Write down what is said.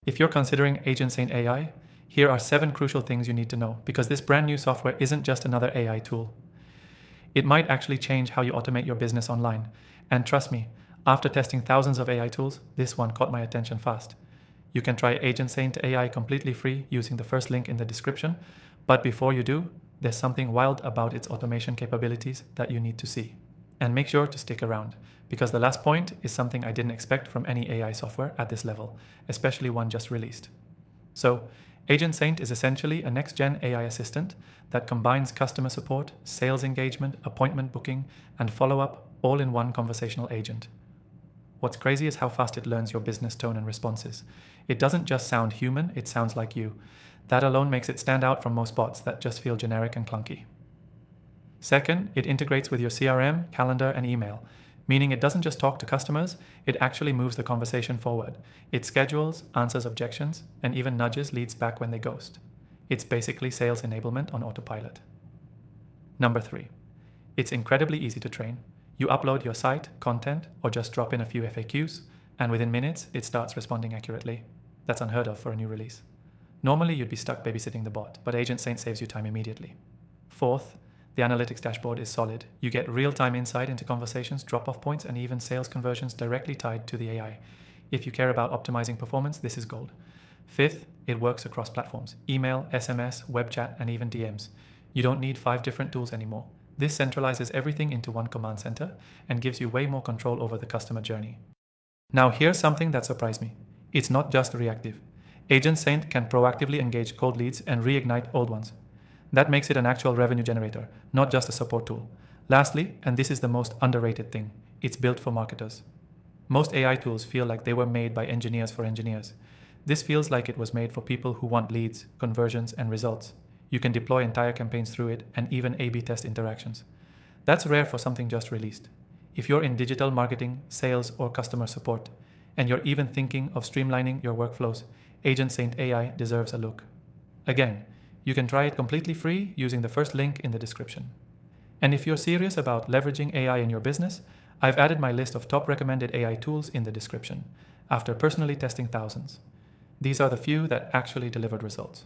If you're considering Agent Saint AI, here are 7 crucial things you need to know, because this brand new software isn't just another AI tool. It might actually change how you automate your business online. And trust me, after testing thousands of AI tools, this one caught my attention fast. You can try Agent Saint AI completely free using the first link in the description, but before you do, there's something wild about its automation capabilities that you need to see. And make sure to stick around, because the last point is something I didn't expect from any AI software at this level, especially one just released. So, Agent Saint is essentially a next-gen AI assistant that combines customer support, sales engagement, appointment booking, and follow-up all in one conversational agent. What's crazy is how fast it learns your business tone and responses. It doesn't just sound human, it sounds like you. That alone makes it stand out from most bots that just feel generic and clunky. Second, it integrates with your CRM, calendar, and email, meaning it doesn't just talk to customers, it actually moves the conversation forward. It schedules, answers objections, and even nudges leads back when they ghost. It's basically sales enablement on autopilot. Number 3. It's incredibly easy to train. You upload your site, content, or just drop in a few FAQs, and within minutes, it starts responding accurately. That's unheard of for a new release. Normally, you'd be stuck babysitting the bot, but Agent Saint saves you time immediately. Fourth, the analytics dashboard is solid. You get real-time insight into conversations, drop-off points, and even sales conversions directly tied to the AI. If you care about optimizing performance, this is gold. Fifth, it works across platforms: email, SMS, web chat, and even DMs. You don't need 5 different tools anymore. This centralizes everything into one command center and gives you way more control over the customer journey. Now here's something that surprised me. It's not just reactive. Agent Saint can proactively engage cold leads and reignite old ones. That makes it an actual revenue generator, not just a support tool. Lastly, and this is the most underrated thing, it's built for marketers. Most AI tools feel like they were made by engineers for engineers. This feels like it was made for people who want leads, conversions, and results. You can deploy entire campaigns through it and even A/B test interactions. That's rare for something just released. If you're in digital marketing, sales, or customer support, and you're even thinking of streamlining your workflows, Agent Saint AI deserves a look. Again, you can try it completely free using the first link in the description. And if you're serious about leveraging AI in your business, I've added my list of top recommended AI tools in the description, after personally testing thousands. These are the few that actually delivered results.